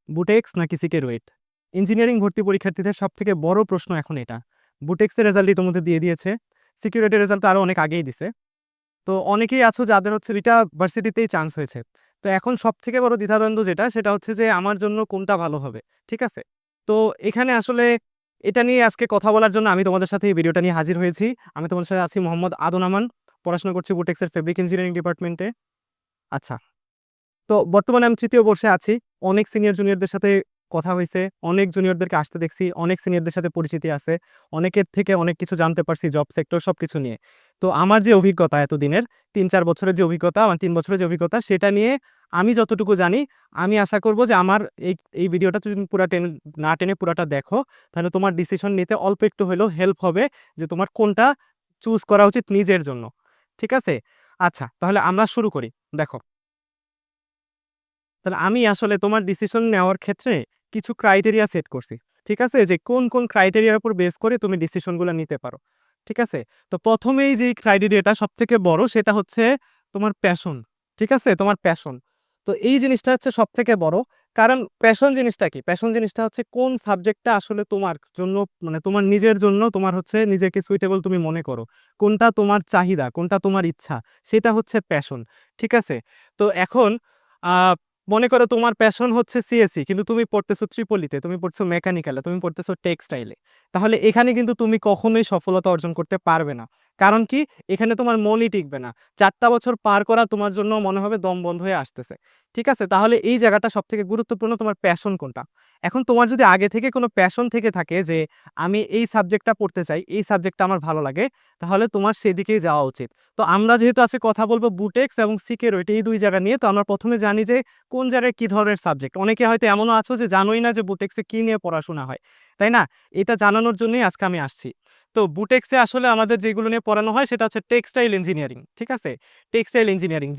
বুটেক্স নাকি সিকে রুয়েট? ইঞ্জিনিয়ারিং ভর্তি পরীক্ষার্থীদের সবথেকে বড় প্রশ্ন এখন এটা। বুটেক্সের রেজাল্ট ইতোমধ্যে দিয়ে দিয়েছে। সিকে রুয়েটের রেজাল্ট তো আরো অনেক আগেই দিছে। তো অনেকেই আছো যাদের হচ্ছে ২ টা ভার্সিটিতেই চান্স হয়েছে। তো এখন সবথেকে বড় দ্বিধাদ্বন্দ্ব যেটা, সেটা হচ্ছে যে আমার জন্য কোনটা ভালো হবে। ঠিক আছে? তো এখানে আসলে এটা নিয়ে আজকে কথা বলার জন্য আমি তোমাদের সাথে এই ভিডিওটা নিয়ে হাজির হয়েছি। আমি তোমাদের সাথে আছি মোহাম্মদ আদন আমান। পড়াশোনা করছি বুটেক্সের ফেব্রিক ইঞ্জিনিয়ারিং ডিপার্টমেন্টে। আচ্ছা। তো বর্তমানে আমি ৩য় বর্ষে আছি। অনেক সিনিয়র জুনিয়রদের সাথে কথা হইছে। অনেক জুনিয়রদেরকে আসতে দেখছি। অনেক সিনিয়রদের সাথে পরিচিতি আছে। অনেকের থেকে অনেক কিছু জানতে পারছি জব সেক্টর সবকিছু নিয়ে। তো আমার যে অভিজ্ঞতা এতদিনের ৩-৪ বছরের যে অভিজ্ঞতা, আমার ৩ বছরের যে অভিজ্ঞতা সেটা নিয়ে আমি যতটুকু জানি, আমি আশা করব যে আমার এই ভিডিওটা যদি তুমি না টেনে পুরাটা দেখো, তাহলে তোমার ডিসিশন নিতে অল্প একটু হলেও হেল্প হবে যে তোমার কোনটা চুজ করা উচিত নিজের জন্য। ঠিক আছে? আচ্ছা, তাহলে আমরা শুরু করি। দেখো, তাহলে আমি আসলে তোমার ডিসিশন নেওয়ার ক্ষেত্রে কিছু ক্রাইটেরিয়া সেট করছি। ঠিক আছে? যে কোন ক্রাইটেরিয়ার উপর বেস করে তুমি ডিসিশনগুলা নিতে পারো। ঠিক আছে? তো ১ম এই যেই ক্রাইটেরিয়াটা সবথেকে বড় সেটা হচ্ছে তোমার প্যাশন। ঠিক আছে? তোমার প্যাশন। তো এই জিনিসটা হচ্ছে সবথেকে বড়। কারণ প্যাশন জিনিসটা কি? প্যাশন জিনিসটা হচ্ছে কোন সাবজেক্টটা আসলে তোমার জন্য মানে তোমার নিজের জন্য তোমার হচ্ছে নিজেকে সুইটেবল তুমি মনে করো। কোনটা তোমার চাহিদা, কোনটা তোমার ইচ্ছা সেটা হচ্ছে প্যাশন। ঠিক আছে? তো এখন আ মনে করো তোমার প্যাশন হচ্ছে সিএসই কিন্তু তুমি পড়তেছো ট্রিপলিতে, তুমি পড়ছো মেকানিক্যালে, তুমি পড়তেছো টেক্সটাইলে। তাহলে এখানে কিন্তু তুমি কখনোই সফলতা অর্জন করতে পারবে না। কারণ কি? এখানে তোমার মনই টিকবে না। ৪ টা বছর পার করা তোমার জন্য মনে হবে দম বন্ধ হয়ে আসতেছে। ঠিক আছে? তাহলে এই জায়গাটা সবথেকে গুরুত্বপূর্ণ তোমার প্যাশন কোনটা? এখন তোমার যদি আগে থেকে কোনো প্যাশন থেকে থাকে যে আমি এই সাবজেক্টটা পড়তে চাই, এই সাবজেক্টটা আমার ভালো লাগে, তাহলে তোমার সেদিকেই যাওয়া উচিত। তো আমরা যেহেতু আজকে কথা বলব বুটেক্স এবং সিকেরোইট এই ২ জায়গা নিয়ে, তো আমরা ১ম এ জানি যে কোন জায়গায় কি ধরনের সাবজেক্ট। অনেকে হয়তো এমনও আছো যে জানোই না যে বুটেক্সে কি নিয়ে পড়াশোনা হয়। তাই না? এটা জানানোর জন্যই আজকে আমি আসছি। তো বুটেক্সে আসলে আমাদের যেগুলো নিয়ে পড়ানো হয় সেটা হচ্ছে টেক্সটাইল ইঞ্জিনিয়ারিং। ঠিক আছে? টেক্সটাইল ইঞ্জিনিয়ারিং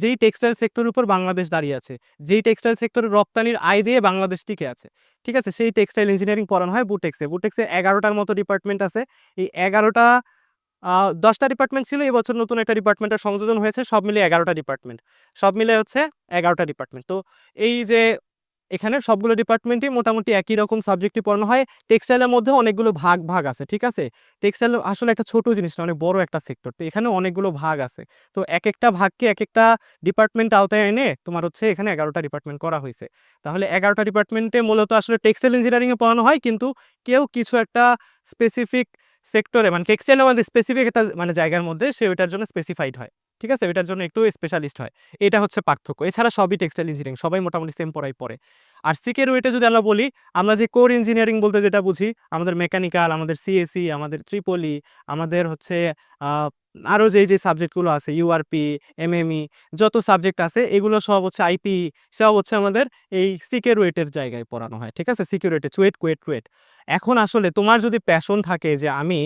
যেই টেক্সটাইল সেক্টরের উপর বাংলাদেশ দাঁড়িয়ে আছে। যেই টেক্সটাইল সেক্টরের রপ্তানির আয় দিয়ে বাংলাদেশ টিকে আছে। ঠিক আছে? সেই টেক্সটাইল ইঞ্জিনিয়ারিং পড়ানো হয় বুটেক্সে। বুটেক্সে ১১ টার মতো ডিপার্টমেন্ট আছে। এই ১১ টা ১০ টা ডিপার্টমেন্ট ছিল। এবছর নতুন একটা ডিপার্টমেন্টের সংযোজন হয়েছে। সব মিলিয়ে ১১ টা ডিপার্টমেন্ট। সব মিলে হচ্ছে ১১ টা ডিপার্টমেন্ট। তো এই যে এখানে সবগুলো ডিপার্টমেন্টই মোটামুটি একই রকম সাবজেক্টই পড়ানো হয়। টেক্সটাইলের মধ্যে অনেকগুলো ভাগ আছে। ঠিক আছে? টেক্সটাইল আসলে একটা ছোট জিনিস না, অনেক বড় একটা সেক্টর। তো এখানে অনেকগুলো ভাগ আছে। তো একেকটা ভাগকে একেকটা ডিপার্টমেন্ট আওতায় এনে তোমার হচ্ছে এখানে ১১ টা ডিপার্টমেন্ট করা হইছে। তাহলে ১১ টা ডিপার্টমেন্টে মূলত আসলে টেক্সটাইল ইঞ্জিনিয়ারিং এ পড়ানো হয়, কিন্তু কেউ কিছু একটা স্পেসিফিক সেক্টরে মানে টেক্সটাইল এর মধ্যে স্পেসিফিক একটা মানে জায়গার মধ্যে সে ওইটার জন্য স্পেসিফাইড হয়। ঠিক আছে? ওইটার জন্য একটু স্পেশালিস্ট হয়। এটা হচ্ছে পার্থক্য। এছাড়া সবই টেক্সটাইল ইঞ্জিনিয়ারিং। সবাই মোটামুটি সেম পড়াই পড়ে। আর সিকের ওয়েটে যদি আমরা বলি, আমরা যে কোর ইঞ্জিনিয়ারিং বলতে যেটা বুঝি, আমাদের মেকানিক্যাল, আমাদের সিএসই, আমাদের ট্রিপলি, আমাদের হচ্ছে আ আরো যে সাবজেক্টগুলো আছে ইউআরপি, এমএমই যত সাবজেক্ট আছে এগুলো সব হচ্ছে আইপি, সব হচ্ছে আমাদের এই সিকের ওয়েটের জায়গায় পড়ানো হয়। ঠিক আছে? সিকিউর ওয়েটে চুয়েট। এখন আসলে তোমার যদি প্যাশন থাকে যে আমি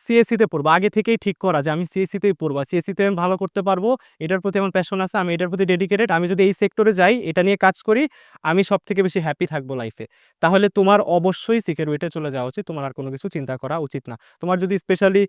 সিএসসিতে পড়বো, আগে থেকেই ঠিক করা যে আমি সিএসসিতেই পড়বো। সিএসসিতে আমি ভালো করতে পারবো। এটার প্রতি আমার প্যাশন আছে। আমি এটার প্রতি ডেডিকেটেড। আমি যদি এই সেক্টরে যাই, এটা নিয়ে কাজ করি, আমি সবথেকে বেশি হ্যাপি থাকবো লাইফে। তাহলে তোমার অবশ্যই সিকিউরিটিতে চলে যাওয়া উচিত। তোমার আর কোনো কিছু চিন্তা করা উচিত না। তোমার যদি স্পেশালি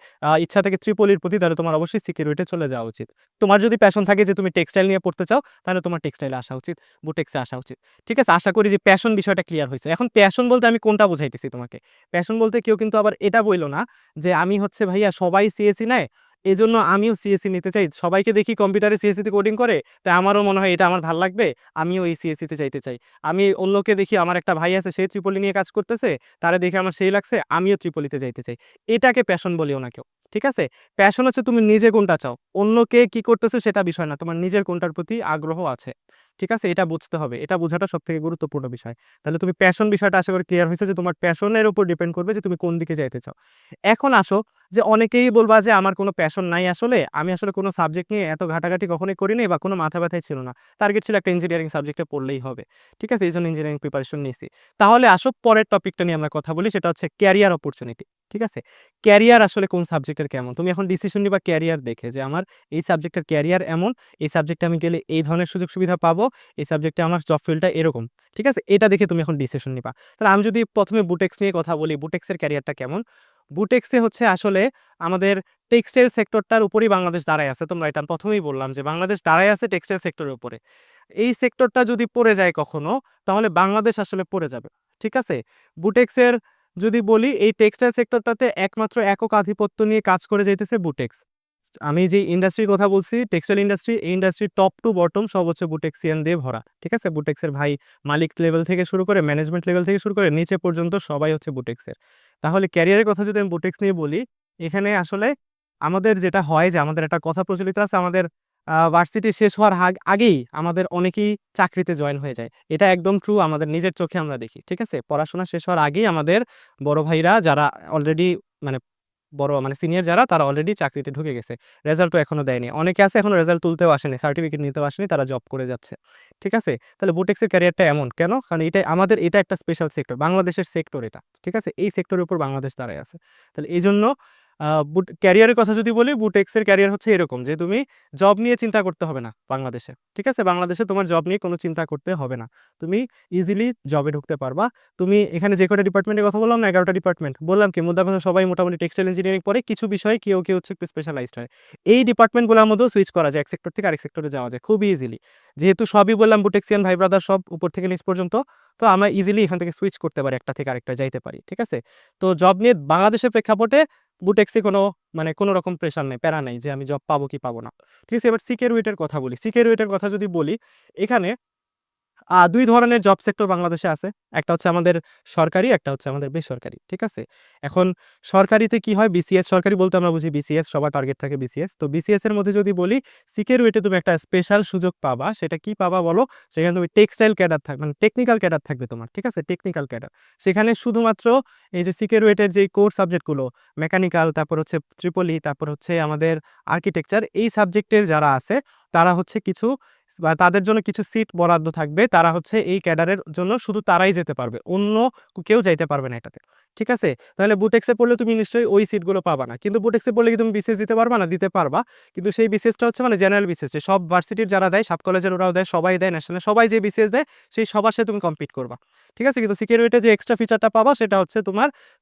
ইচ্ছা থাকে ট্রিপলির প্রতি, তাহলে তোমার অবশ্যই সিকিউরিটিতে চলে যাওয়া উচিত। তোমার যদি প্যাশন থাকে যে তুমি টেক্সটাইল নিয়ে পড়তে চাও, তাহলে তোমার টেক্সটাইলে আসা উচিত, বুটেক্সে আসা উচিত। ঠিক আছে? আশা করি যে প্যাশন বিষয়টা ক্লিয়ার হইছে। এখন প্যাশন বলতে আমি কোনটা বুঝাইতেছি তোমাকে? প্যাশন বলতে কেউ কিন্তু আবার এটা বইলো না যে আমি হচ্ছে ভাইয়া সবাই সিএসই নেয়, এজন্য আমিও সিএসই নিতে চাই। সবাইকে দেখি কম্পিউটারে সিএসই তে কোডিং করে, তাই আমারও মনে হয় এটা আমার ভাল লাগবে। আমিও এই সিএসই তে যাইতে চাই। আমি অন্যকে দেখি, আমার একটা ভাই আছে সে ট্রিপলি নিয়ে কাজ করতেছে, তারে দেখে আমার সেই লাগছে, আমিও ট্রিপলিতে যাইতে চাই। এটাকে প্যাশন বলিও না কেউ। ঠিক আছে? প্যাশন হচ্ছে তুমি নিজে কোনটা চাও। অন্য কে কি করতেছে সেটা বিষয় না। তোমার নিজের কোনটার প্রতি আগ্রহ আছে। ঠিক আছে? এটা বুঝতে হবে। এটা বোঝাটা সবথেকে গুরুত্বপূর্ণ বিষয়। তাহলে তুমি প্যাশন বিষয়টা আশা করি ক্লিয়ার হইছে যে তোমার প্যাশনের উপর ডিপেন্ড করবে যে তুমি কোন দিকে যাইতে চাও। এখন আসো যে অনেকেই বলবা যে আমার কোনো প্যাশন নাই আসলে। আমি আসলে কোনো সাবজেক্ট নিয়ে এত ঘাটাঘাটি কখনোই করিনি বা কোনো মাথা ব্যথাই ছিল না। টার্গেট ছিল একটা ইঞ্জিনিয়ারিং সাবজেক্টে পড়লেই হবে। ঠিক আছে? এইজন্য ইঞ্জিনিয়ারিং প্রিপারেশন নিয়েছি। তাহলে আসো পরের টপিকটা নিয়ে আমরা কথা বলি, সেটা হচ্ছে ক্যারিয়ার অপরচুনিটি। ঠিক আছে? ক্যারিয়ার আসলে কোন সাবজেক্টের কেমন? তুমি এখন ডিসিশন নিবা ক্যারিয়ার দেখে যে আমার এই সাবজেক্টের ক্যারিয়ার এমন, এই সাবজেক্টে আমি গেলে এই ধরনের সুযোগ সুবিধা পাবো, এই সাবজেক্টে আমার জব ফিল্ডটা এরকম। ঠিক আছে? এটা দেখে তুমি এখন ডিসিশন নিবা। তাহলে আমি যদি ১ম এ বুটেক্স নিয়ে কথা বলি, বুটেক্সের ক্যারিয়ারটা কেমন? বুটেক্সে হচ্ছে আসলে আমাদের টেক্সটাইল সেক্টরটার উপরেই বাংলাদেশ দাঁড়ায় আছে। তোমরা এটা আমি ১ম এই বললাম যে বাংলাদেশ দাঁড়ায় আছে টেক্সটাইল সেক্টরের উপরে। এই সেক্টরটা যদি পড়ে যায় কখনো, তাহলে বাংলাদেশ আসলে পড়ে যাবে। ঠিক আছে? বুটেক্সের যদি বলি, এই টেক্সটাইল সেক্টরটাতে একমাত্র একক আধিপত্য নিয়ে কাজ করে যাইতেছে বুটেক্স। আমি যে ইন্ডাস্ট্রির কথা বলছি, টেক্সটাইল ইন্ডাস্ট্রি, এই ইন্ডাস্ট্রির টপ টু বটম সব হচ্ছে বুটেক্সিয়ান দিয়ে ভরা। ঠিক আছে? বুটেক্সের ভাই মালিক লেভেল থেকে শুরু করে, ম্যানেজমেন্ট লেভেল থেকে শুরু করে নিচে পর্যন্ত সবাই হচ্ছে বুটেক্সের। তাহলে ক্যারিয়ারের কথা যদি আমি বুটেক্স নিয়ে বলি, এখানে আসলে আমাদের যেটা হয় যে আমাদের একটা কথা প্রচলিত আছে, আমাদের ভার্সিটি শেষ হওয়ার আগেই আমাদের অনেকেই চাকরিতে জয়েন হয়ে যায়। এটা একদম ট্রু, আমাদের নিজের চোখে আমরা দেখি। ঠিক আছে? পড়াশোনা শেষ হওয়ার আগেই আমাদের বড় ভাইরা যারা অলরেডি মানে মানে সিনিয়র যারা, তারা অলরেডি চাকরিতে ঢুকে গেছে। রেজাল্টও এখনো দেয়নি। অনেকে আছে এখনো রেজাল্ট তুলতেও আসেনি, সার্টিফিকেট নিতেও আসেনি, তারা জব করে যাচ্ছে। ঠিক আছে? তাহলে বুটেক্সের ক্যারিয়ারটা এমন কেন? কারণ এটা একটা স্পেশাল সেক্টর। বাংলাদেশের সেক্টর এটা। ঠিক আছে? এই সেক্টরের উপর বাংলাদেশ দাঁড়ায় আছে। তাহলে এইজন্য ক্যারিয়ারের কথা যদি বলি, বুটেক্সের ক্যারিয়ার হচ্ছে এরকম যে তুমি জব নিয়ে চিন্তা করতে হবে না বাংলাদেশে। ঠিক আছে? বাংলাদেশে তোমার জব নিয়ে কোনো চিন্তা করতে হবে না। তুমি ইজিলি জবে ঢুকতে পারবা। তুমি এখানে যে কয়টা ডিপার্টমেন্টের কথা বললাম না, ১১ টা ডিপার্টমেন্ট। বললাম কি মুদ্রা কথা, সবাই মোটামুটি টেক্সটাইল ইঞ্জিনিয়ারিং পড়ে, কিছু বিষয়ে কেউ হচ্ছে একটু স্পেশালাইজড হয়। এই ডিপার্টমেন্টগুলোর মধ্যেও সুইচ করা যায়, এক সেক্টর থেকে আরেক সেক্টরে যাওয়া যায় খুবই ইজিলি। যেহেতু সবই বললাম বুটেক্সিয়ান ভাই ব্রাদার সব উপর থেকে নিচ পর্যন্ত, তো আমরা ইজিলি এখান থেকে সুইচ করতে পারি, একটা থেকে আরেকটা যাইতে পারি। ঠিক আছে? তো জব নিয়ে বাংলাদেশের প্রেক্ষাপটে বুটেক্সে কোনো রকম প্রেশার নেই, প্যারা নাই যে আমি জব পাবো কি পাবো না। ঠিক আছে? এবার সিকিউরিটির কথা বলি। সিকিউরিটির কথা যদি বলি, এখানে ২ ধরনের জব সেক্টর বাংলাদেশে আছে। একটা হচ্ছে আমাদের সরকারি, একটা হচ্ছে আমাদের বেসরকারি। ঠিক আছে? এখন সরকারিতে কি হয়, বিসিএস, সরকারি বলতে আমরা বুঝি বিসিএস, সবার টার্গেট থাকে বিসিএস। তো বিসিএস এর মধ্যে যদি বলি, সিকিউরিটি তুমি একটা স্পেশাল সুযোগ পাবা। সেটা কি পাবা বলো? সেখানে তুমি টেক্সটাইল ক্যাডার মানে টেকনিক্যাল ক্যাডার থাকবে তোমার। ঠিক আছে? Technical cadre. সেখানে শুধুমাত্র এই যে সিকিউরিটির যেই কোর সাবজেক্টগুলো, মেকানিক্যাল, তারপর হচ্ছে ট্রিপলি, তারপর হচ্ছে আমাদের আর্কিটেকচার, এই সাবজেক্টের যারা আছে, তারা হচ্ছে কিছু বা তাদের জন্য কিছু সিট বরাদ্দ থাকবে। তারা হচ্ছে এই ক্যাডারের জন্য শুধু তারাই যেতে পারবে। অন্য কেউ যাইতে পারবে না এটাতে। ঠিক আছে? তাহলে বুটেক্সে পড়লে তুমি নিশ্চয়ই ওই সিটগুলো পাবা না। কিন্তু বুটেক্সে পড়লে কি তুমি বিসিএস দিতে পারবা না? দিতে পারবা। কিন্তু সেই বিসিএসটা হচ্ছে মানে জেনারেল বিসিএস, যে সব ভার্সিটির যারা দেয়, সাব কলেজের ওরাও দেয়, সবাই দেয়, ন্যাশনাল সবাই যে বিসিএস দেয়, সেই সবার সাথে তুমি কম্পিট করবা। ঠিক আছে? কিন্তু সিকিউরিটিতে যে এক্সট্রা ফিচারটা পাবা, সেটা হচ্ছে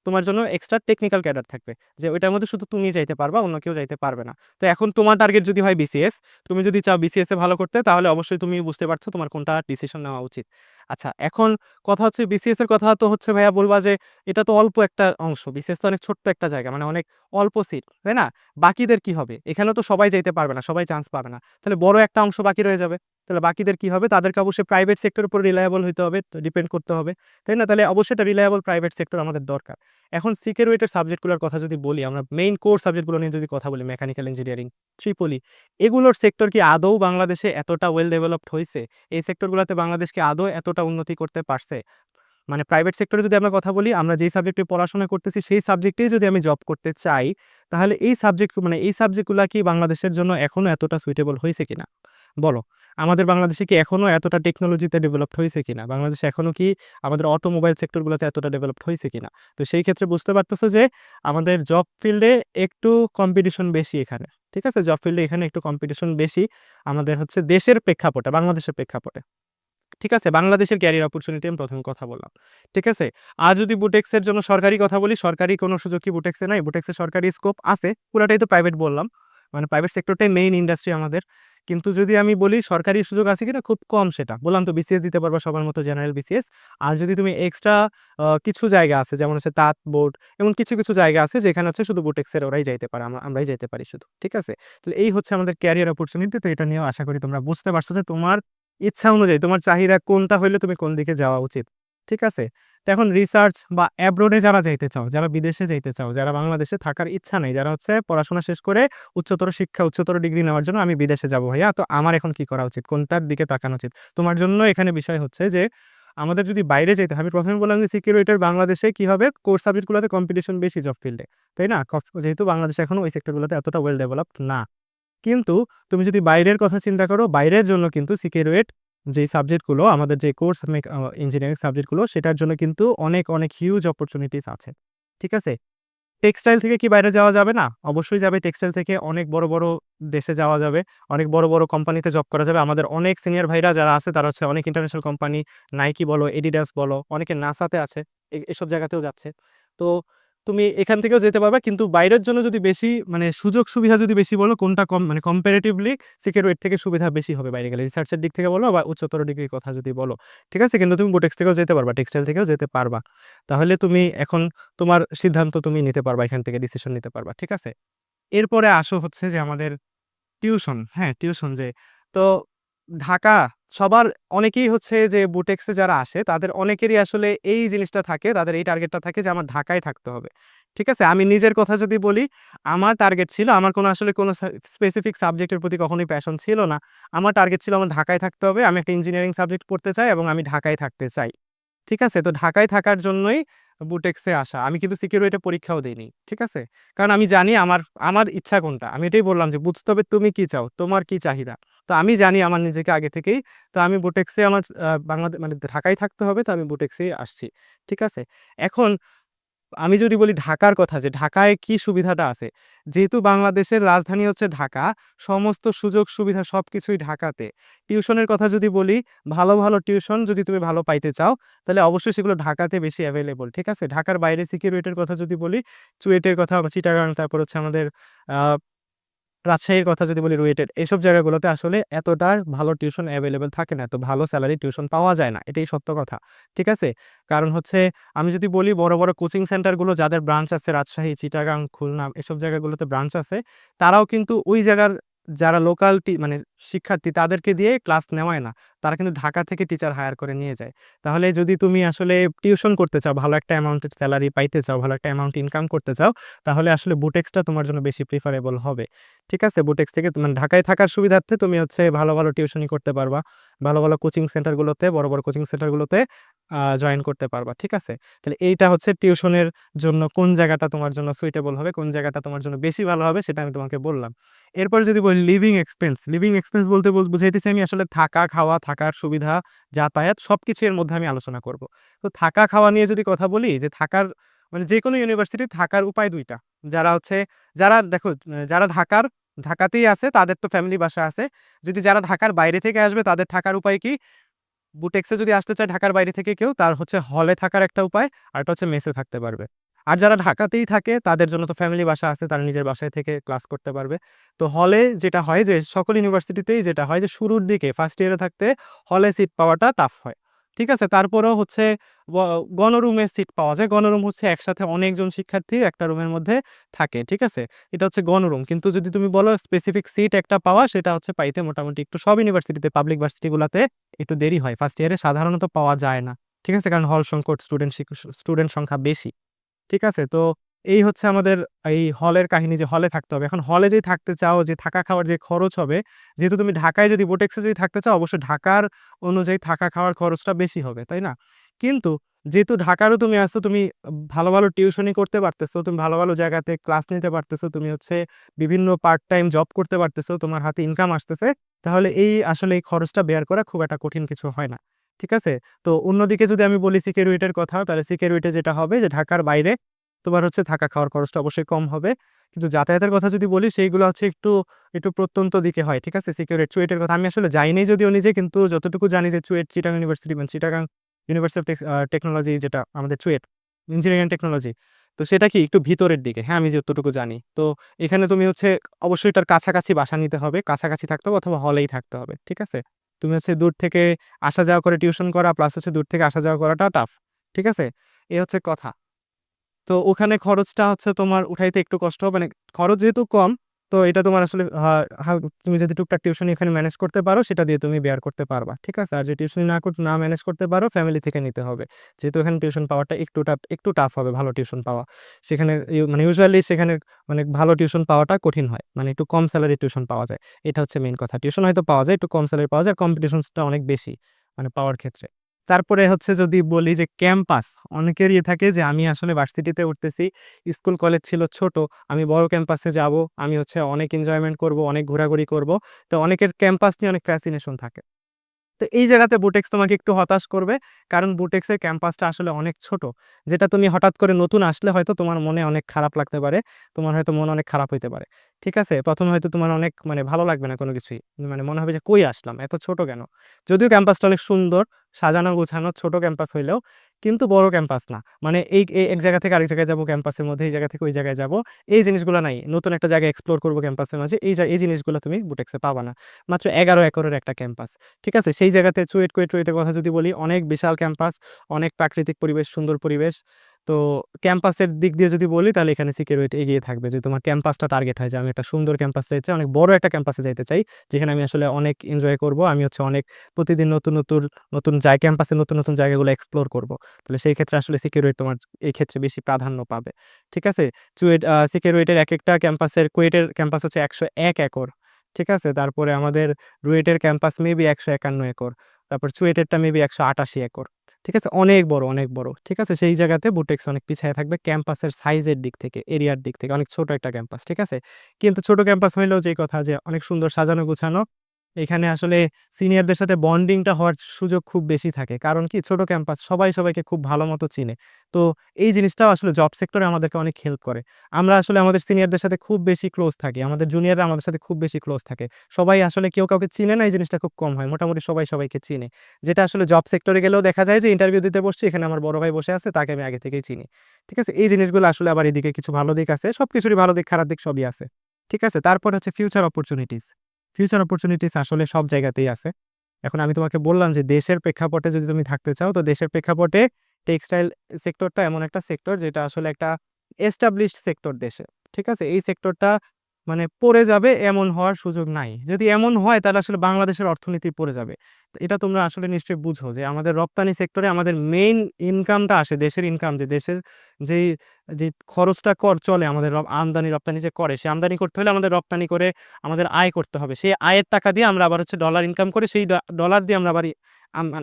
তোমার জন্য এক্সট্রা টেকনিক্যাল ক্যাডার থাকবে। যে ওইটার মধ্যে শুধু তুমিই যাইতে পারবা, অন্য কেউ যাইতে পারবে না। তো এখন তোমার টার্গেট যদি হয় বিসিএস, তুমি যদি চাও বিসিএস এ ভালো করতে, তাহলে অবশ্যই তুমি বুঝতে পারছো তোমার কোনটা ডিসিশন নেওয়া উচিত। আচ্ছা, এখন কথা হচ্ছে বিসিএস এর কথা তো হচ্ছে ভাইয়া বলবা যে এটা তো অল্প একটা অংশ। বিসিএস তো অনেক ছোট্ট একটা জায়গা, মানে অনেক অল্প সিট, তাই না? বাকিদের কি হবে? এখানেও তো সবাই যাইতে পারবে না, সবাই চান্স পাবে না। তাহলে বড় একটা অংশ বাকি রয়ে যাবে। তাহলে বাকিদের কি হবে? তাদেরকে অবশ্যই প্রাইভেট সেক্টরের উপর রিলায়েবল হইতে হবে, ডিপেন্ড করতে হবে। তাই না? তাহলে অবশ্যই একটা রিলায়েবল প্রাইভেট সেক্টর আমাদের দরকার। এখন সিকিউরিটির সাবজেক্টগুলোর কথা যদি বলি, আমরা মেইন কোর সাবজেক্টগুলো নিয়ে যদি কথা বলি, মেকানিক্যাল ইঞ্জিনিয়ারিং, ট্রিপলি, এগুলোর সেক্টর কি আদৌ বাংলাদেশে এতটা ওয়েল ডেভেলপড হইছে? এই সেক্টরগুলোতে বাংলাদেশ কি আদৌ এতটা উন্নতি করতে পারছে? মানে প্রাইভেট সেক্টরে যদি আমরা কথা বলি, আমরা যেই সাবজেক্টে পড়াশোনা করতেছি সেই সাবজেক্টেই যদি আমি জব করতে চাই, তাহলে এই সাবজেক্টগুলা কি বাংলাদেশের জন্য এখনো এতটা সুইটেবল হইছে কিনা? বলো। আমাদের বাংলাদেশে কি এখনো এতটা টেকনোলজিতে ডেভেলপড হইছে কিনা? বাংলাদেশে এখনো কি আমাদের অটোমোবাইল সেক্টরগুলোতে এতটা ডেভেলপড হইছে কিনা? তো সেই ক্ষেত্রে বুঝতে পারতেছো যে আমাদের জব ফিল্ডে একটু কম্পিটিশন বেশি এখানে। ঠিক আছে? জব ফিল্ডে এখানে একটু কম্পিটিশন বেশি আমাদের হচ্ছে দেশের প্রেক্ষাপটে, বাংলাদেশের প্রেক্ষাপটে। ঠিক আছে? বাংলাদেশের ক্যারিয়ার অপরচুনিটি আমি ১ম কথা বললাম। ঠিক আছে? আর যদি বুটেক্সের জন্য সরকারি কথা বলি, সরকারি কোনো সুযোগ কি বুটেক্সে নাই? বুটেক্সে সরকারি স্কোপ আছে। পুরাটাই তো প্রাইভেট বললাম। মানে প্রাইভেট সেক্টরটাই মেইন ইন্ডাস্ট্রি আমাদের। কিন্তু যদি আমি বলি সরকারি সুযোগ আছে কিনা, খুব কম সেটা। বললাম তো বিসিএস দিতে পারবা সবার মতো, জেনারেল বিসিএস। আর যদি তুমি এক্সট্রা কিছু জায়গা আছে, যেমন হচ্ছে তাঁত, বোর্ড, এমন কিছু জায়গা আছে যেখানে হচ্ছে শুধু বুটেক্সের ওরাই যাইতে পারে। আমরাই যাইতে পারি শুধু। ঠিক আছে? তো এই হচ্ছে আমাদের ক্যারিয়ার অপরচুনিটি। তো এটা নিয়েও আশা করি তোমরা বুঝতে পারছো যে তোমার ইচ্ছা অনুযায়ী তোমার চাহিদা কোনটা হইলে তুমি কোন দিকে যাওয়া উচিত। ঠিক আছে? তো এখন রিসার্চ বা অ্যাব্রোডে যারা যাইতে চাও, যারা বিদেশে যাইতে চাও, যারা বাংলাদেশে থাকার ইচ্ছা নেই, যারা হচ্ছে পড়াশোনা শেষ করে উচ্চতর শিক্ষা, উচ্চতর ডিগ্রি নেওয়ার জন্য আমি বিদেশে যাবো ভাইয়া, তো আমার এখন কি করা উচিত? কোনটার দিকে তাকানো উচিত? তোমার জন্য এখানে বিষয় হচ্ছে যে আমাদের যদি বাইরে যেতে হয়, আমি ১ম এ বললাম যে সিকিউরিটির বাংলাদেশে কি হবে? কোর সাবজেক্টগুলোতে কম্পিটিশন বেশি জব ফিল্ডে। তাই না? যেহেতু বাংলাদেশ এখনো ওই সেক্টরগুলোতে এতটা ওয়েল ডেভেলপড না। কিন্তু তুমি যদি বাইরের কথা চিন্তা করো, বাইরের জন্য কিন্তু সিকিউরিট যেই সাবজেক্টগুলো, আমাদের যে কোর্স ইঞ্জিনিয়ারিং সাবজেক্টগুলো, সেটার জন্য কিন্তু অনেক হিউজ অপরচুনিটিস আছে। ঠিক আছে? টেক্সটাইল থেকে কি বাইরে যাওয়া যাবে না? অবশ্যই যাবে। টেক্সটাইল থেকে অনেক বড় দেশে যাওয়া যাবে। অনেক বড় কোম্পানিতে জব করা যাবে। আমাদের অনেক সিনিয়র ভাইরা যারা আছে, তারা হচ্ছে অনেক ইন্টারন্যাশনাল কোম্পানি, নাইকি বলো, এডিডাস বলো, অনেকে নাসাতে আছে। এসব জায়গাতেও যাচ্ছে। তো তুমি এখান থেকেও যেতে পারবা, কিন্তু বাইরের জন্য যদি বেশি মানে সুযোগ সুবিধা যদি বেশি বলো কোনটা কম মানে কম্পারেটিভলি সিকিউরিটি থেকে সুবিধা বেশি হবে বাইরে গেলে, রিসার্চের দিক থেকে বলো বা উচ্চতর ডিগ্রির কথা যদি বলো, ঠিক আছে? কিন্তু তুমি বুটেক্স থেকেও যেতে পারবা, টেক্সটাইল থেকেও যেতে পারবা। তাহলে তুমি এখন তোমার সিদ্ধান্ত তুমি নিতে পারবা, এখান থেকে ডিসিশন নিতে পারবা, ঠিক আছে? এরপরে আসো হচ্ছে যে আমাদের টিউশন, হ্যাঁ? টিউশন যে তো ঢাকা সবার অনেকেই হচ্ছে যে বুটেক্সে যারা আসে তাদের অনেকেরই আসলে এই জিনিসটা থাকে, তাদের এই টার্গেটটা থাকে যে আমার ঢাকায় থাকতে হবে। ঠিক আছে? আমি নিজের কথা যদি বলি, আমার টার্গেট ছিল আমার কোনো আসলে কোনো স্পেসিফিক সাবজেক্টের প্রতি কখনোই প্যাশন ছিল না। আমার টার্গেট ছিল আমার ঢাকায় থাকতে হবে। আমি একটা ইঞ্জিনিয়ারিং সাবজেক্ট পড়তে চাই এবং আমি ঢাকায় থাকতে চাই। ঠিক আছে? তো ঢাকায় থাকার জন্যই বুটেক্সে আসা। আমি কিন্তু সিকিউরিটি পরীক্ষাও দেইনি। ঠিক আছে? কারণ আমি জানি আমার আমার ইচ্ছা কোনটা। আমি এটাই বললাম যে বুঝতে হবে তুমি কি চাও, তোমার কি চাহিদা। তো আমি জানি আমার নিজেকে আগে থেকেই। তো আমি বুটেক্সে আমার মানে ঢাকায় থাকতে হবে, তো আমি বুটেক্সেই আসছি। ঠিক আছে? এখন আমি যদি বলি ঢাকার কথা, যে ঢাকায় কি সুবিধাটা আছে? যেহেতু বাংলাদেশের রাজধানী হচ্ছে ঢাকা, সমস্ত সুযোগ সুবিধা সবকিছুই ঢাকাতে। টিউশনের কথা যদি বলি, ভালো, ভালো টিউশন যদি তুমি ভালো পাইতে চাও, তাহলে অবশ্যই সেগুলো ঢাকাতে বেশি এভেইলেবল। ঠিক আছে? ঢাকার বাইরে সিকিউরিটির কথা যদি বলি, চুয়েটের কথা বা চিটাগাং, তারপর হচ্ছে আমাদের আ রাজশাহীর কথা যদি বলি, রুয়েটের, এসব জায়গাগুলোতে আসলে এতটা ভালো টিউশন এভেইলেবল থাকে না। এত ভালো স্যালারি টিউশন পাওয়া যায় না। এটাই সত্য কথা। ঠিক আছে? কারণ হচ্ছে আমি যদি বলি বড়, বড় কোচিং সেন্টারগুলো যাদের ব্রাঞ্চ আছে রাজশাহী, চিটাগাং, খুলনা এসব জায়গাগুলোতে ব্রাঞ্চ আছে, তারাও কিন্তু ওই জায়গার যারা লোকাল মানে শিক্ষার্থী তাদেরকে দিয়ে ক্লাস নেওয়ায় না। তারা কিন্তু ঢাকা থেকে টিচার হায়ার করে নিয়ে যায়। তাহলে যদি তুমি আসলে টিউশন করতে চাও, ভালো একটা অ্যামাউন্টের স্যালারি পাইতে চাও, ভালো একটা অ্যামাউন্ট ইনকাম করতে চাও, তাহলে আসলে বুটেক্সটা তোমার জন্য বেশি প্রিফারেবল হবে। ঠিক আছে? বুটেক্স থেকে মানে ঢাকায় থাকার সুবিধার্থে তুমি হচ্ছে ভালো, ভালো টিউশনি করতে পারবা। ভালো, ভালো কোচিং সেন্টারগুলোতে, বড়, বড় কোচিং সেন্টারগুলোতে জয়েন করতে পারবা। ঠিক আছে? তাহলে এইটা হচ্ছে টিউশনের জন্য কোন জায়গাটা তোমার জন্য সুইটেবল হবে, কোন জায়গাটা তোমার জন্য বেশি ভালো হবে সেটা আমি তোমাকে বললাম। এরপর যদি বলি লিভিং এক্সপেন্স বলতে বুঝাইতেছি আমি আসলে থাকা, খাওয়া, থাকার সুবিধা, যাতায়াত সবকিছু এর মধ্যে আমি আলোচনা করব। তো থাকা, খাওয়া নিয়ে যদি কথা বলি, যে থাকার মানে যেকোনো ইউনিভার্সিটি থাকার উপায় ২ টা। যারা হচ্ছে যারা দেখো যারা ঢাকাতেই আছে তাদের তো ফ্যামিলি বাসা আছে। যদি যারা ঢাকার বাইরে থেকে আসবে তাদের থাকার উপায় কি? বুটেক্সে যদি আসতে চায় ঢাকার বাইরে থেকে কেউ, তার হচ্ছে হলে থাকার একটা উপায়, আরেকটা হচ্ছে মেসে থাকতে পারবে। আর যারা ঢাকাতেই থাকে তাদের জন্য তো ফ্যামিলি বাসা আছে, তারা নিজের বাসায় থেকে ক্লাস করতে পারবে। তো হলে যেটা হয় যে সকল ইউনিভার্সিটিতেই যেটা হয় যে শুরুর দিকে ফার্স্ট ইয়ারে থাকতে হলে সিট পাওয়াটা টাফ হয়। ঠিক আছে? তারপরেও হচ্ছে গ গণরুমে সিট পাওয়া যায়। গণরুম হচ্ছে একসাথে অনেকজন শিক্ষার্থী একটা রুমের মধ্যে থাকে। ঠিক আছে? এটা হচ্ছে গণরুম। কিন্তু যদি তুমি বলো স্পেসিফিক সিট একটা পাওয়া, সেটা হচ্ছে পাইতে মোটামুটি একটু সব ইউনিভার্সিটিতে, পাবলিক ভার্সিটি গুলাতে একটু দেরি হয়। ফার্স্ট ইয়ারে সাধারণত পাওয়া যায় না। ঠিক আছে? কারণ হল সংকট, স্টুডেন্ট সংখ্যা বেশি। ঠিক আছে? তো এই হচ্ছে আমাদের এই হলের কাহিনী, যে হলে থাকতে হবে। এখন হলে যদি থাকতে চাও, যে থাকা খাওয়ার যে খরচ হবে, যেহেতু তুমি ঢাকায় যদি বুটেক্সে যদি থাকতে চাও, অবশ্যই ঢাকার অনুযায়ী থাকা খাওয়ার খরচটা বেশি হবে, তাই না? কিন্তু যেহেতু ঢাকারও তুমি আছো, তুমি ভালো, ভালো টিউশনি করতে পারতেছো, তুমি ভালো, ভালো জায়গাতে ক্লাস নিতে পারতেছো, তুমি হচ্ছে বিভিন্ন পার্ট টাইম জব করতে পারতেছো, তোমার হাতে ইনকাম আসতেছে, তাহলে এই আসলে এই খরচটা বেয়ার করা খুব একটা কঠিন কিছু হয় না। ঠিক আছে? তো অন্যদিকে যদি আমি বলি সিকিউরিটির কথা, তাহলে সিকিউরিটি যেটা হবে যে ঢাকার বাইরে তোমার হচ্ছে থাকা খাওয়ার খরচটা অবশ্যই কম হবে। কিন্তু যাতায়াতের কথা যদি বলি, সেইগুলো হচ্ছে একটু প্রত্যন্ত দিকে হয়। ঠিক আছে? চুয়েটের কথা আমি আসলে যাই নাই যদিও নিজে, কিন্তু যতটুকু জানি যে চুয়েট চিটাগাং ইউনিভার্সিটি, মানে চিটাগাং ইউনিভার্সিটি অফ টেকনোলজি, যেটা আমাদের চুয়েট ইঞ্জিনিয়ারিং অ্যান্ড টেকনোলজি। তো সেটা কি একটু ভিতরের দিকে। হ্যাঁ, আমি যতটুকু জানি। তো এখানে তুমি হচ্ছে অবশ্যই এটার কাছাকাছি বাসা নিতে হবে। কাছাকাছি থাকতে হবে অথবা হলেই থাকতে হবে। ঠিক আছে? তুমি হচ্ছে দূর থেকে আসা যাওয়া করে টিউশন করা প্লাস হচ্ছে দূর থেকে আসা যাওয়া করাটা টাফ। ঠিক আছে? এ হচ্ছে কথা। তো ওখানে খরচটা হচ্ছে তোমার উঠাইতে একটু কষ্ট হবে। মানে খরচ যেহেতু কম, তো এটা তোমার আসলে তুমি যদি টুকটাক টিউশন এখানে ম্যানেজ করতে পারো, সেটা দিয়ে তুমি বেয়ার করতে পারবা। ঠিক আছে? আর যদি টিউশনি না ম্যানেজ করতে পারো, ফ্যামিলি থেকে নিতে হবে। যেহেতু এখানে টিউশন পাওয়াটা একটু টাফ হবে, ভালো টিউশন পাওয়া। সেখানে মানে ইউজুয়ালি সেখানে মানে ভালো টিউশন পাওয়াটা কঠিন হয়। মানে একটু কম স্যালারি টিউশন পাওয়া যায়। এটা হচ্ছে মেইন কথা। টিউশন হয়তো পাওয়া যায়, একটু কম স্যালারি পাওয়া যায়, আর কম্পিটিশনসটা অনেক বেশি মানে পাওয়ার ক্ষেত্রে। তারপরে হচ্ছে যদি বলি যে ক্যাম্পাস, অনেকেরই থাকে যে আমি আসলে ভার্সিটিতে উঠতেছি, স্কুল কলেজ ছিল ছোট, আমি বড় ক্যাম্পাসে যাব, আমি হচ্ছে অনেক এনজয়মেন্ট করব, অনেক ঘোরাঘুরি করব। তো অনেকের ক্যাম্পাস নিয়ে অনেক ফ্যাসিনেশন থাকে। তো এই জায়গাতে বুটেক্স তোমাকে একটু হতাশ করবে। কারণ বুটেক্সের ক্যাম্পাসটা আসলে অনেক ছোট। যেটা তুমি হঠাৎ করে নতুন আসলে হয়তো তোমার মনে অনেক খারাপ লাগতে পারে। তোমার হয়তো মন অনেক খারাপ হইতে পারে। ঠিক আছে? ১ম এ হয়তো তোমার অনেক ভালো লাগবে না কোনো কিছুই। মনে হবে যে কই আসলাম? এত ছোট কেন? যদিও ক্যাম্পাসটা অনেক সুন্দর, সাজানো গোছানো ছোট ক্যাম্পাস হইলেও কিন্তু বড় ক্যাম্পাস না। এই এক জায়গা থেকে আরেক জায়গায় যাবো ক্যাম্পাসের মধ্যে, এই জায়গা থেকে ওই জায়গায় যাবো। এই জিনিসগুলা নাই। নতুন একটা জায়গা এক্সপ্লোর করবো ক্যাম্পাসের মাঝে। এই জিনিসগুলা তুমি বুটেক্সে পাবা না। মাত্র ১১ একরের একটা ক্যাম্পাস। ঠিক আছে? সেই জায়গাতে চুয়েটের কথা যদি বলি, অনেক বিশাল ক্যাম্পাস, অনেক প্রাকৃতিক পরিবেশ, সুন্দর পরিবেশ। তো ক্যাম্পাসের দিক দিয়ে যদি বলি তাহলে এখানে সিকিউরিটি এগিয়ে থাকবে। যদি তোমার ক্যাম্পাসটা টার্গেট হয় যে আমি একটা সুন্দর ক্যাম্পাস চাইছি, অনেক বড় একটা ক্যাম্পাসে যাইতে চাই, যেখানে আমি আসলে অনেক এনজয় করব। আমি অনেক প্রতিদিন নতুন ক্যাম্পাসের নতুন জায়গাগুলো এক্সপ্লোর করব। তাহলে সেই ক্ষেত্রে আসলে সিকিউরিটি তোমার এই ক্ষেত্রে বেশি প্রাধান্য পাবে। ঠিক আছে? সিকিউরিটির একেকটা কুয়েটের ক্যাম্পাস হচ্ছে ১০১ একর। ঠিক আছে? তারপরে আমাদের রুয়েটের ক্যাম্পাস মেবি ১৫১ একর। তারপর চুয়েটেরটা মেবি ১৮৮ একর। ঠিক আছে? অনেক বড়, অনেক বড়। ঠিক আছে? সেই জায়গাতে বুটেক্স অনেক পিছায়া থাকবে ক্যাম্পাসের সাইজের দিক থেকে, এরিয়ার দিক থেকে। অনেক ছোট একটা ক্যাম্পাস। ঠিক আছে? কিন্তু ছোট ক্যাম্পাস হইলেও যেই কথা যে অনেক সুন্দর সাজানো গোছানো। এখানে আসলে সিনিয়রদের সাথে বন্ডিংটা হওয়ার সুযোগ খুব বেশি থাকে। কারণ কি ছোট ক্যাম্পাস সবাই সবাইকে খুব ভালো মতো চিনে। তো এই জিনিসটাও আসলে জব সেক্টরে আমাদেরকে অনেক হেল্প করে। আমরা আসলে আমাদের সিনিয়রদের সাথে খুব বেশি ক্লোজ থাকি। আমাদের জুনিয়ররা আমাদের সাথে খুব বেশি ক্লোজ থাকে। সবাই আসলে কেউ কাউকে চিনে না, এই জিনিসটা খুব কম হয়। মোটামুটি সবাই সবাইকে চিনে। যেটা আসলে জব সেক্টরে গেলেও দেখা যায় যে ইন্টারভিউ দিতে বসছি, এখানে আমার বড় ভাই বসে আছে, তাকে আমি আগে থেকেই চিনি। ঠিক আছে? এই জিনিসগুলো আসলে আবার এদিকে কিছু ভালো দিক আছে। সবকিছুরই ভালো দিক, খারাপ দিক সবই আছে। ঠিক আছে? তারপর হচ্ছে ফিউচার অপরচুনিটিস। ফিউচার অপরচুনিটিস আসলে সব জায়গাতেই আছে। এখন আমি তোমাকে বললাম যে দেশের প্রেক্ষাপটে যদি তুমি থাকতে চাও, তো দেশের প্রেক্ষাপটে টেক্সটাইল সেক্টরটা এমন একটা সেক্টর যেটা আসলে একটা এস্টাবলিশড সেক্টর দেশে। ঠিক আছে? এই সেক্টরটা পড়ে যাবে এমন হওয়ার সুযোগ নাই। যদি এমন হয় তাহলে আসলে বাংলাদেশের অর্থনীতি পড়ে যাবে। তো এটা তোমরা আসলে নিশ্চয়ই বুঝো যে আমাদের রপ্তানি সেক্টরে আমাদের মেইন ইনকামটা আসে, দেশের ইনকাম যে দেশের যেই যে খরচটা চলে আমাদের আমদানি রপ্তানি যে করে, সে আমদানি করতে হলে আমাদের রপ্তানি করে আমাদের আয় করতে হবে। সেই আয়ের টাকা দিয়ে আমরা আবার হচ্ছে ডলার ইনকাম করে সেই ডলার দিয়ে আমরা আবার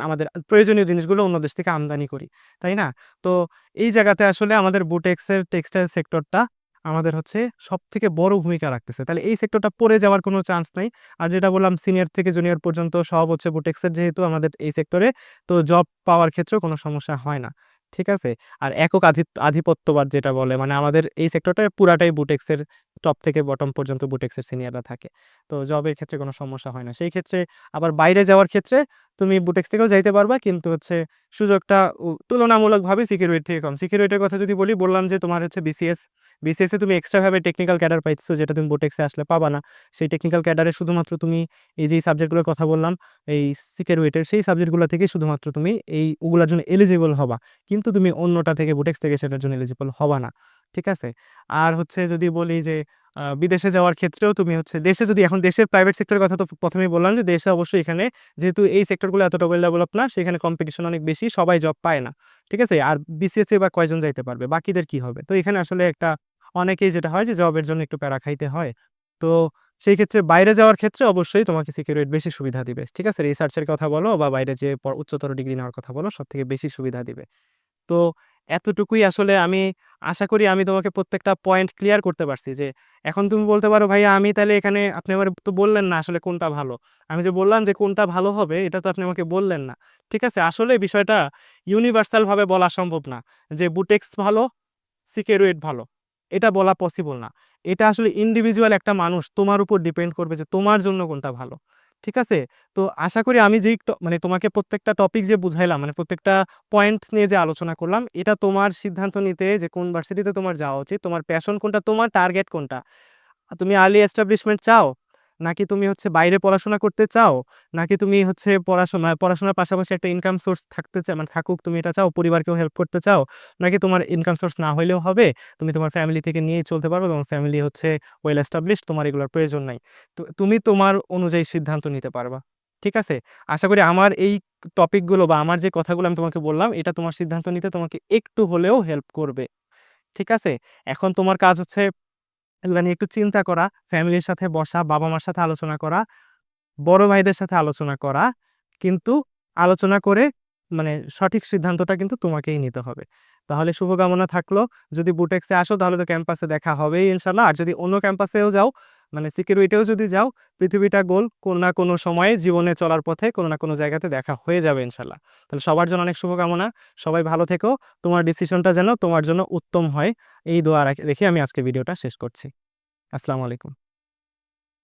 আমাদের প্রয়োজনীয় জিনিসগুলো অন্য দেশ থেকে আমদানি করি। তাই না? তো এই জায়গাতে আসলে আমাদের বুটেক্সের টেক্সটাইল সেক্টরটা আমাদের হচ্ছে সবথেকে বড় ভূমিকা রাখতেছে। তাহলে এই সেক্টরটা পড়ে যাওয়ার কোনো চান্স নাই। আর যেটা বললাম সিনিয়র থেকে জুনিয়র পর্যন্ত সব হচ্ছে বুটেক্সের, যেহেতু আমাদের এই সেক্টরে, তো জব পাওয়ার ক্ষেত্রেও কোনো সমস্যা হয় না। ঠিক আছে? আর একক আধিপত্যবাদ যেটা বলে, আমাদের এই সেক্টরটা পুরাটাই বুটেক্সের, টপ থেকে বটম পর্যন্ত বুটেক্সের সিনিয়ররা থাকে। তো জবের ক্ষেত্রে কোনো সমস্যা হয় না। সেই ক্ষেত্রে আবার বাইরে যাওয়ার ক্ষেত্রে তুমি বুটেক্স থেকেও যাইতে পারবা, কিন্তু হচ্ছে সুযোগটা তুলনামূলকভাবে সিকিউরিটি থেকে কম। সিকিউরিটির কথা যদি বললাম যে তোমার হচ্ছে বিসিএস এ তুমি এক্সট্রা ভাবে টেকনিক্যাল ক্যাডার পাইছো, যেটা তুমি বুটেক্সে আসলে পাবা না। সেই টেকনিক্যাল ক্যাডারে শুধুমাত্র তুমি এই যে সাবজেক্টগুলোর কথা বললাম, এই সিকিউরিটির সেই সাবজেক্টগুলো থেকে শুধুমাত্র তুমি ওগুলার জন্য এলিজিবল হবা। কিন্তু তুমি অন্যটা থেকে বুটেক্স থেকে সেটার জন্য এলিজিবল হবা না। ঠিক আছে? আর হচ্ছে যদি বলি যে বিদেশে যাওয়ার ক্ষেত্রেও তুমি হচ্ছে দেশে যদি এখন দেশের প্রাইভেট সেক্টরের কথা তো ১ম এই বললাম যে দেশে অবশ্যই এখানে যেহেতু এই সেক্টরগুলো এতটা ওয়েল ডেভেলপ না, সেখানে কম্পিটিশন অনেক বেশি, সবাই জব পায় না। ঠিক আছে? আর বিসিএস এ বা কয়জন যাইতে পারবে? বাকিদের কি হবে? তো এখানে আসলে অনেকেই যেটা হয় যে জবের জন্য একটু প্যারা খাইতে হয়। তো সেই ক্ষেত্রে বাইরে যাওয়ার ক্ষেত্রে অবশ্যই তোমাকে সিকিউরিটি বেশি সুবিধা দিবে। ঠিক আছে? রিসার্চের কথা বলো বা বাইরে যেয়ে উচ্চতর ডিগ্রি নেওয়ার কথা বলো, সবথেকে বেশি সুবিধা দিবে। তো এতটুকুই আসলে আমি আশা করি আমি তোমাকে প্রত্যেকটা পয়েন্ট ক্লিয়ার করতে পারছি যে এখন তুমি বলতে পারো, ভাইয়া আমি তাহলে এখানে, আপনি আমার তো বললেন না আসলে কোনটা ভালো। আমি যে বললাম যে কোনটা ভালো হবে এটা তো আপনি আমাকে বললেন না। ঠিক আছে? আসলে বিষয়টা ইউনিভার্সাল ভাবে বলা সম্ভব না যে বুটেক্স ভালো, সিকিউরিটি ভালো। এটা বলা পসিবল না। এটা আসলে ইন্ডিভিজুয়াল একটা মানুষ তোমার উপর ডিপেন্ড করবে যে তোমার জন্য কোনটা ভালো। ঠিক আছে? তো আশা করি আমি যেই তোমাকে প্রত্যেকটা টপিক যে বুঝাইলাম, প্রত্যেকটা পয়েন্ট নিয়ে যে আলোচনা করলাম, এটা তোমার সিদ্ধান্ত নিতে যে কোন ভার্সিটিতে তোমার যাওয়া উচিত, তোমার প্যাশন কোনটা, তোমার টার্গেট কোনটা। তুমি আর্লি এস্টাবলিশমেন্ট চাও? নাকি তুমি হচ্ছে বাইরে পড়াশোনা করতে চাও? নাকি তুমি হচ্ছে পড়াশোনার পাশাপাশি একটা ইনকাম সোর্স থাকতে চাও, থাকুক তুমি এটা চাও, পরিবারকেও হেল্প করতে চাও? নাকি তোমার ইনকাম সোর্স না হইলেও হবে, তুমি তোমার ফ্যামিলি থেকে নিয়েই চলতে পারো, তোমার ফ্যামিলি হচ্ছে ওয়েল এস্টাবলিশড, তোমার এগুলোর প্রয়োজন নাই। তো তুমি তোমার অনুযায়ী সিদ্ধান্ত নিতে পারবা। ঠিক আছে? আশা করি আমার এই টপিকগুলো বা আমার যে কথাগুলো আমি তোমাকে বললাম, এটা তোমার সিদ্ধান্ত নিতে তোমাকে একটু হলেও হেল্প করবে। ঠিক আছে? এখন তোমার কাজ হচ্ছে এগুলা নিয়ে একটু চিন্তা করা, ফ্যামিলির সাথে বসা, বাবা-মার সাথে আলোচনা করা, বড় ভাইদের সাথে আলোচনা করা। কিন্তু আলোচনা করে সঠিক সিদ্ধান্তটা কিন্তু তোমাকেই নিতে হবে। তাহলে শুভকামনা থাকলো। যদি বুটেক্সে আসো তাহলে তো ক্যাম্পাসে দেখা হবেই ইনশাআল্লাহ। আর যদি অন্য ক্যাম্পাসেও যাও, সিকিউরিটিও যদি যাও, পৃথিবীটা গোল। কোনো না কোনো সময়ে জীবনে চলার পথে কোনো না কোনো জায়গাতে দেখা হয়ে যাবে ইনশাআল্লাহ। তাহলে সবার জন্য অনেক শুভকামনা। সবাই ভালো থেকো। তোমার ডিসিশনটা যেন তোমার জন্য উত্তম হয়, এই দোয়া রেখে আমি আজকে ভিডিওটা শেষ করছি। আসসালামু আলাইকুম।